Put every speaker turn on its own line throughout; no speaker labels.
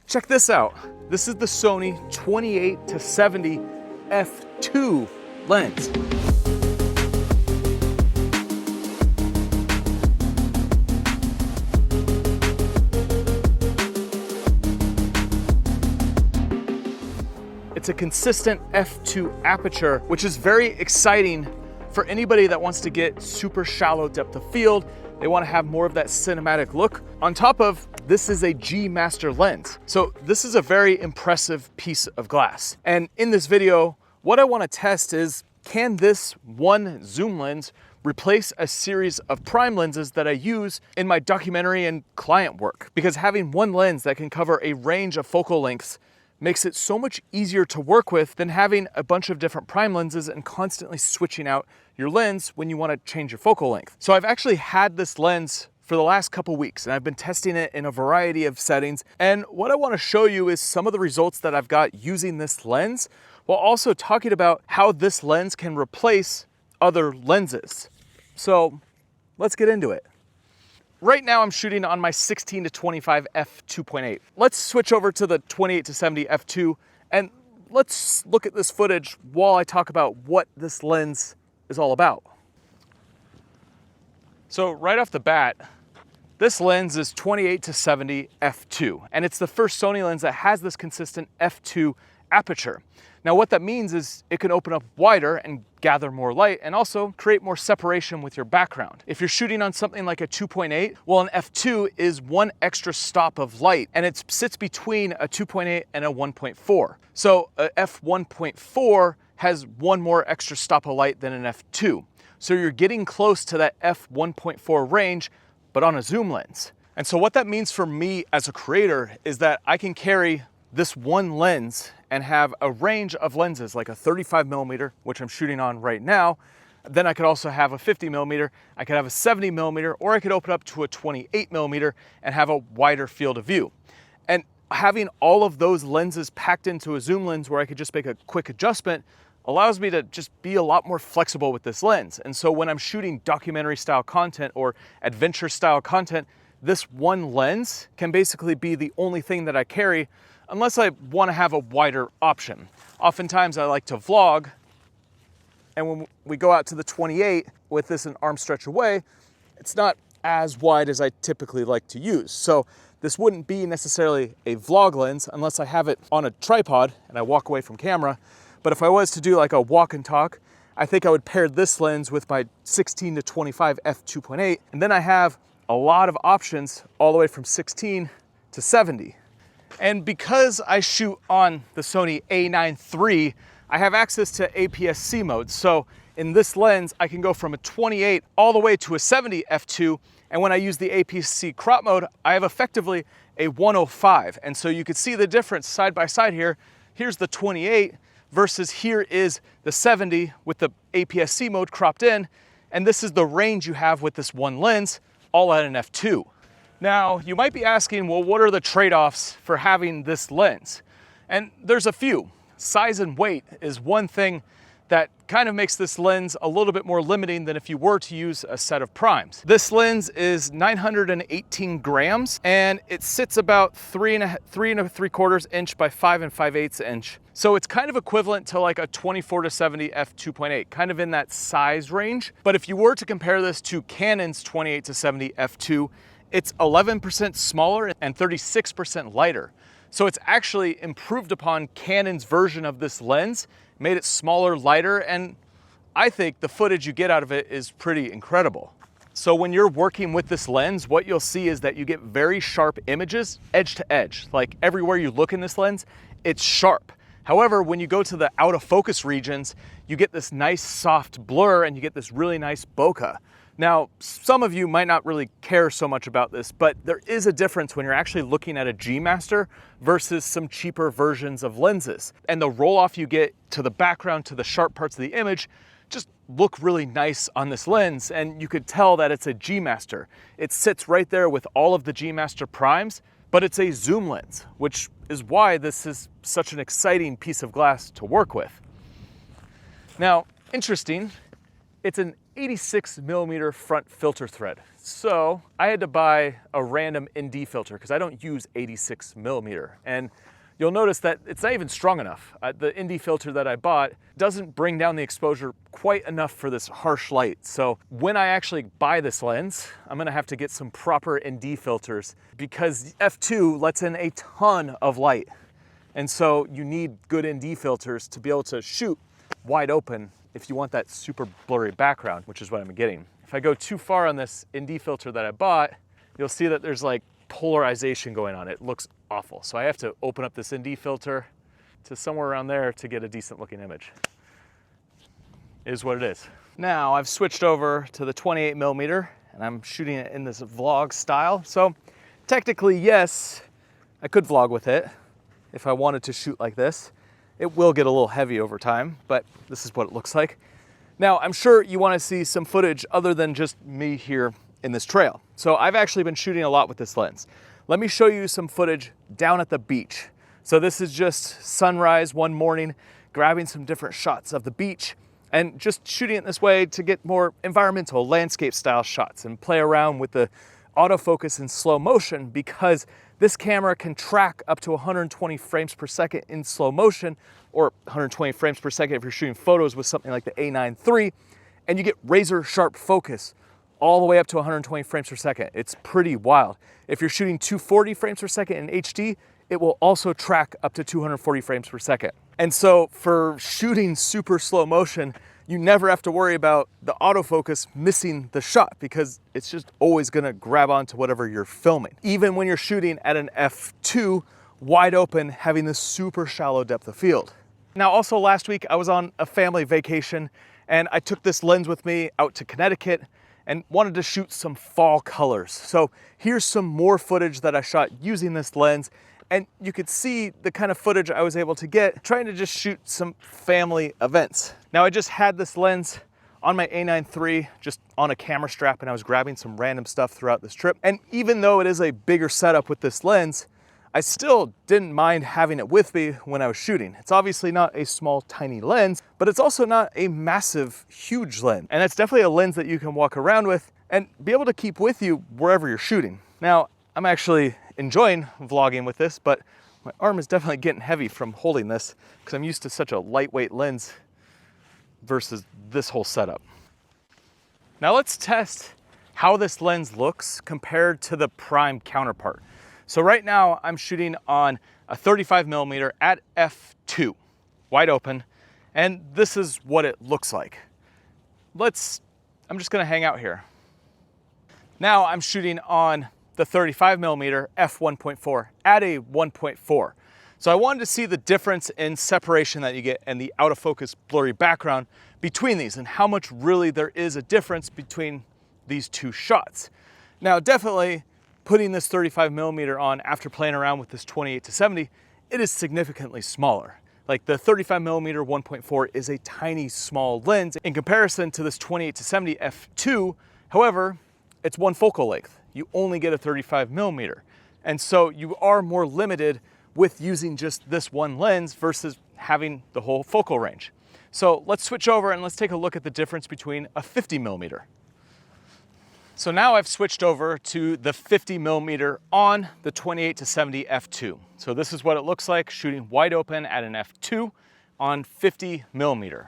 Check this out. This is the Sony 28-70 f2 lens. It's a consistent f2 aperture, which is very exciting for anybody that wants to get super shallow depth of field. They want to have more of that cinematic look. On top of, this is a G Master lens. So this is a very impressive piece of glass. And in this video, what I want to test is, can this one zoom lens replace a series of prime lenses that I use in my documentary and client work? Because having one lens that can cover a range of focal lengths makes it so much easier to work with than having a bunch of different prime lenses and constantly switching out your lens when you want to change your focal length. So I've actually had this lens for the last couple weeks and I've been testing it in a variety of settings. And what I want to show you is some of the results that I've got using this lens, while also talking about how this lens can replace other lenses. So let's get into it. Right now I'm shooting on my 16-25 f2.8. Let's switch over to the 28-70 f2 and let's look at this footage while I talk about what this lens is all about. So right off the bat, this lens is 28-70 f2, and it's the first Sony lens that has this consistent f2 aperture. Now what that means is it can open up wider and gather more light and also create more separation with your background. If you're shooting on something like a 2.8, well, an f2 is one extra stop of light and it sits between a 2.8 and a 1.4. So a f1.4 has one more extra stop of light than an f2. So you're getting close to that f1.4 range, but on a zoom lens. And so what that means for me as a creator is that I can carry this one lens and have a range of lenses, like a 35mm, which I'm shooting on right now. Then I could also have a 50mm, I could have a 70mm, or I could open up to a 28mm and have a wider field of view. And having all of those lenses packed into a zoom lens where I could just make a quick adjustment allows me to just be a lot more flexible with this lens. And so when I'm shooting documentary style content or adventure style content, this one lens can basically be the only thing that I carry unless I want to have a wider option. Oftentimes I like to vlog, and when we go out to the 28 with this an arm stretch away, it's not as wide as I typically like to use. So this wouldn't be necessarily a vlog lens unless I have it on a tripod and I walk away from camera. But if I was to do like a walk and talk, I think I would pair this lens with my 16-25 f2.8, and then I have a lot of options all the way from 16 to 70. And because I shoot on the Sony A9 III, I have access to APS-C mode. So in this lens, I can go from a 28 all the way to a 70 f2. And when I use the APS-C crop mode, I have effectively a 105. And so you can see the difference side by side here. Here's the 28 versus here is the 70 with the APS-C mode cropped in. And this is the range you have with this one lens, all at an f2. Now, you might be asking, well, what are the trade-offs for having this lens? And there's a few. Size and weight is one thing that kind of makes this lens a little bit more limiting than if you were to use a set of primes. This lens is 918 grams and it sits about 3.75 inch by 5 5/8 inch. So it's kind of equivalent to like a 24-70 f2.8, kind of in that size range. But if you were to compare this to Canon's 28-70 f2, it's 11% smaller and 36% lighter. So it's actually improved upon Canon's version of this lens, made it smaller, lighter, and I think the footage you get out of it is pretty incredible. So when you're working with this lens, what you'll see is that you get very sharp images edge to edge. Like everywhere you look in this lens, it's sharp. However, when you go to the out of focus regions, you get this nice soft blur and you get this really nice bokeh. Now, some of you might not really care so much about this, but there is a difference when you're actually looking at a G Master versus some cheaper versions of lenses. And the roll off you get to the background, to the sharp parts of the image, just look really nice on this lens. And you could tell that it's a G Master. It sits right there with all of the G Master primes, but it's a zoom lens, which is why this is such an exciting piece of glass to work with. Now, interesting, it's an 86mm front filter thread. So I had to buy a random ND filter because I don't use 86mm. And you'll notice that it's not even strong enough. The ND filter that I bought doesn't bring down the exposure quite enough for this harsh light. So when I actually buy this lens, I'm gonna have to get some proper ND filters because f2 lets in a ton of light. And so you need good ND filters to be able to shoot wide open if you want that super blurry background, which is what I'm getting. If I go too far on this ND filter that I bought, you'll see that there's like polarization going on. It looks awful. So I have to open up this ND filter to somewhere around there to get a decent looking image. It is what it is. Now I've switched over to the 28mm and I'm shooting it in this vlog style. So technically, yes, I could vlog with it if I wanted to shoot like this. It will get a little heavy over time, but this is what it looks like. Now, I'm sure you want to see some footage other than just me here in this trail. So I've actually been shooting a lot with this lens. Let me show you some footage down at the beach. So this is just sunrise one morning, grabbing some different shots of the beach and just shooting it this way to get more environmental landscape style shots and play around with the autofocus in slow motion because this camera can track up to 120 frames per second in slow motion, or 120 frames per second if you're shooting photos with something like the A9 III, and you get razor sharp focus all the way up to 120 frames per second. It's pretty wild. If you're shooting 240 frames per second in HD, it will also track up to 240 frames per second. And so for shooting super slow motion, you never have to worry about the autofocus missing the shot because it's just always gonna grab onto whatever you're filming. Even when you're shooting at an f2, wide open, having this super shallow depth of field. Now also last week I was on a family vacation and I took this lens with me out to Connecticut and wanted to shoot some fall colors. So here's some more footage that I shot using this lens, and you could see the kind of footage I was able to get trying to just shoot some family events. Now I just had this lens on my A9 III just on a camera strap and I was grabbing some random stuff throughout this trip. And even though it is a bigger setup with this lens, I still didn't mind having it with me when I was shooting. It's obviously not a small, tiny lens, but it's also not a massive, huge lens. And it's definitely a lens that you can walk around with and be able to keep with you wherever you're shooting. Now, I'm actually enjoying vlogging with this, but my arm is definitely getting heavy from holding this because I'm used to such a lightweight lens versus this whole setup. Now let's test how this lens looks compared to the prime counterpart. So right now I'm shooting on a 35mm at f2, wide open, and this is what it looks like. I'm just gonna hang out here. Now I'm shooting on the 35mm f1.4 at a 1.4. So I wanted to see the difference in separation that you get and the out of focus blurry background between these and how much really there is a difference between these two shots. Now definitely putting this 35mm on after playing around with this 28-70, it is significantly smaller. Like the 35mm 1.4 is a tiny small lens in comparison to this 28-70 f2. However, it's one focal length. You only get a 35mm. And so you are more limited with using just this one lens versus having the whole focal range. So let's switch over and let's take a look at the difference between a 50mm. So now I've switched over to the 50mm on the 28-70 f2. So this is what it looks like shooting wide open at an f2 on 50mm.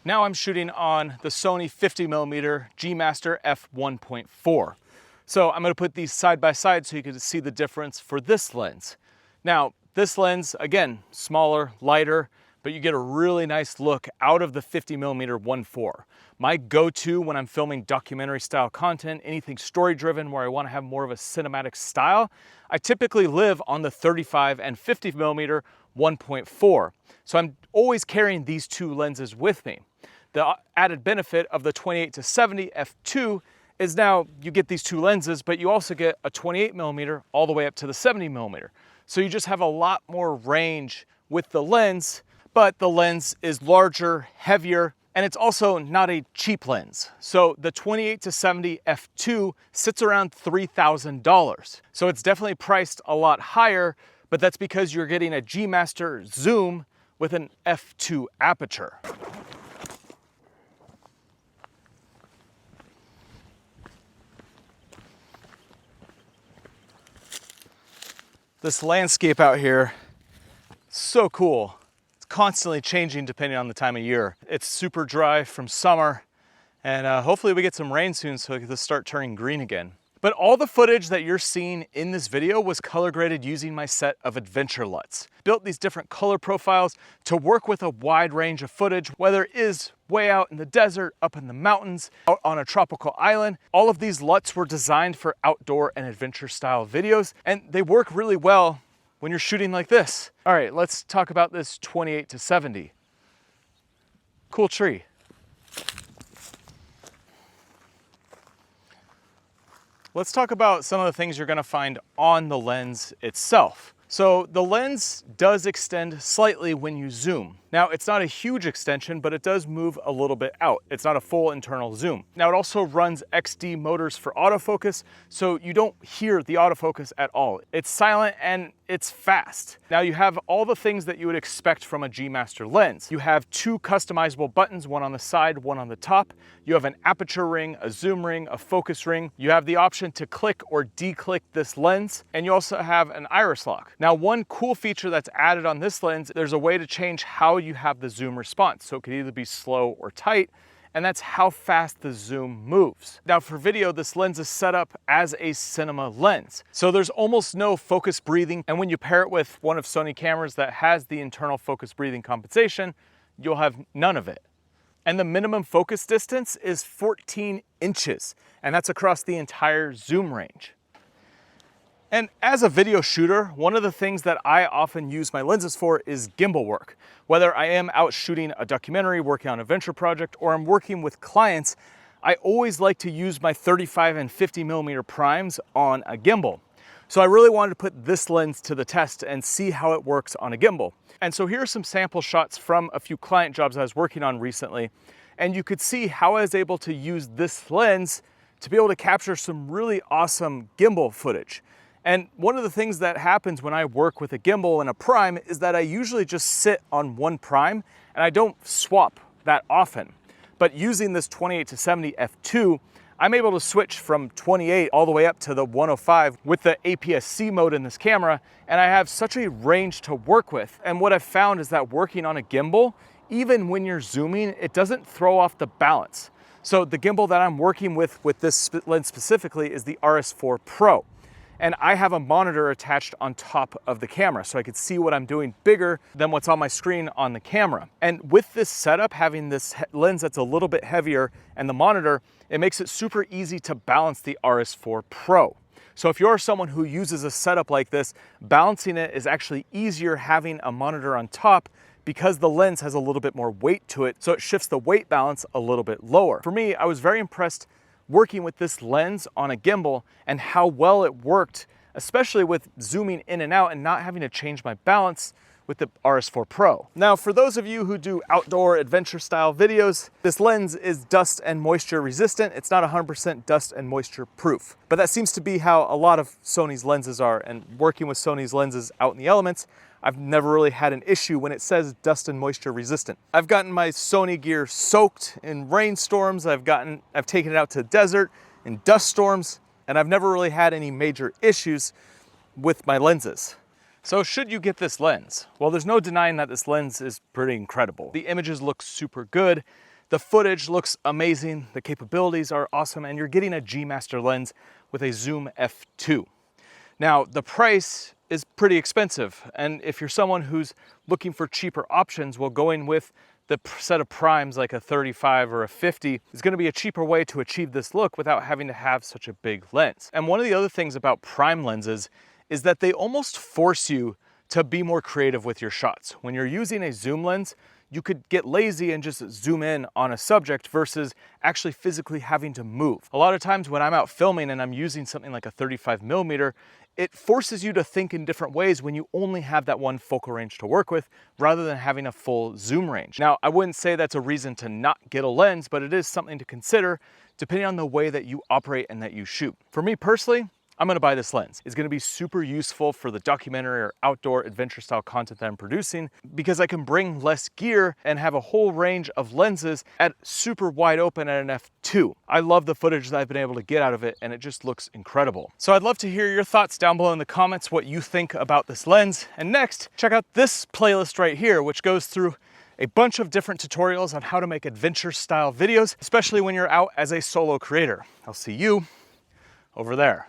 Now I'm shooting on the Sony 50mm G Master f1.4. So I'm gonna put these side by side so you can see the difference for this lens. Now, this lens, again, smaller, lighter, but you get a really nice look out of the 50mm 1.4. My go-to when I'm filming documentary style content, anything story driven where I wanna have more of a cinematic style, I typically live on the 35 and 50mm 1.4. So I'm always carrying these two lenses with me. The added benefit of the 28-70 f2 is now you get these two lenses, but you also get a 28mm all the way up to the 70mm. So you just have a lot more range with the lens, but the lens is larger, heavier, and it's also not a cheap lens. So the 28-70 f2 sits around $3,000. So it's definitely priced a lot higher, but that's because you're getting a G Master zoom with an f2 aperture. This landscape out here, so cool. It's constantly changing depending on the time of year. It's super dry from summer, and hopefully we get some rain soon so it can start turning green again. But all the footage that you're seeing in this video was color graded using my set of adventure LUTs. Built these different color profiles to work with a wide range of footage, whether it is way out in the desert, up in the mountains, out on a tropical island. All of these LUTs were designed for outdoor and adventure style videos, and they work really well when you're shooting like this. All right, let's talk about this 28-70. Cool tree. Let's talk about some of the things you're gonna find on the lens itself. So the lens does extend slightly when you zoom. Now, it's not a huge extension, but it does move a little bit out. It's not a full internal zoom. Now, it also runs XD motors for autofocus, so you don't hear the autofocus at all. It's silent and it's fast. Now, you have all the things that you would expect from a G Master lens. You have two customizable buttons, one on the side, one on the top. You have an aperture ring, a zoom ring, a focus ring. You have the option to click or declick this lens, and you also have an iris lock. Now, one cool feature that's added on this lens, there's a way to change how you have the zoom response. So it could either be slow or tight, and that's how fast the zoom moves. Now for video, this lens is set up as a cinema lens. So there's almost no focus breathing, and when you pair it with one of Sony cameras that has the internal focus breathing compensation, you'll have none of it. And the minimum focus distance is 14 inches, and that's across the entire zoom range. And as a video shooter, one of the things that I often use my lenses for is gimbal work. Whether I am out shooting a documentary, working on a venture project, or I'm working with clients, I always like to use my 35 and 50mm primes on a gimbal. So I really wanted to put this lens to the test and see how it works on a gimbal. And so here are some sample shots from a few client jobs I was working on recently. And you could see how I was able to use this lens to be able to capture some really awesome gimbal footage. And one of the things that happens when I work with a gimbal and a prime is that I usually just sit on one prime and I don't swap that often. But using this 28-70 f2, I'm able to switch from 28 all the way up to the 105 with the APS-C mode in this camera, and I have such a range to work with. And what I've found is that working on a gimbal, even when you're zooming, it doesn't throw off the balance. So the gimbal that I'm working with this lens specifically is the RS4 Pro. And I have a monitor attached on top of the camera, so I could see what I'm doing bigger than what's on my screen on the camera. And with this setup, having this lens that's a little bit heavier and the monitor, it makes it super easy to balance the RS4 Pro. So if you're someone who uses a setup like this, balancing it is actually easier having a monitor on top because the lens has a little bit more weight to it, so it shifts the weight balance a little bit lower. For me, I was very impressed working with this lens on a gimbal and how well it worked, especially with zooming in and out and not having to change my balance with the RS4 Pro. Now, for those of you who do outdoor adventure style videos, this lens is dust and moisture resistant. It's not 100% dust and moisture proof, but that seems to be how a lot of Sony's lenses are, and working with Sony's lenses out in the elements, I've never really had an issue when it says dust and moisture resistant. I've gotten my Sony gear soaked in rainstorms, I've taken it out to the desert in dust storms, and I've never really had any major issues with my lenses. So should you get this lens? Well, there's no denying that this lens is pretty incredible. The images look super good, the footage looks amazing, the capabilities are awesome, and you're getting a G Master lens with a zoom f2. Now, the price is pretty expensive, and if you're someone who's looking for cheaper options, well, going with the set of primes like a 35 or a 50 is going to be a cheaper way to achieve this look without having to have such a big lens. And one of the other things about prime lenses is that they almost force you to be more creative with your shots. When you're using a zoom lens, you could get lazy and just zoom in on a subject versus actually physically having to move. A lot of times when I'm out filming and I'm using something like a 35mm, it forces you to think in different ways when you only have that one focal range to work with rather than having a full zoom range. Now, I wouldn't say that's a reason to not get a lens, but it is something to consider depending on the way that you operate and that you shoot. For me personally, I'm gonna buy this lens. It's gonna be super useful for the documentary or outdoor adventure style content that I'm producing because I can bring less gear and have a whole range of lenses at super wide open at an f2. I love the footage that I've been able to get out of it, and it just looks incredible. So I'd love to hear your thoughts down below in the comments, what you think about this lens. And next, check out this playlist right here, which goes through a bunch of different tutorials on how to make adventure style videos, especially when you're out as a solo creator. I'll see you over there.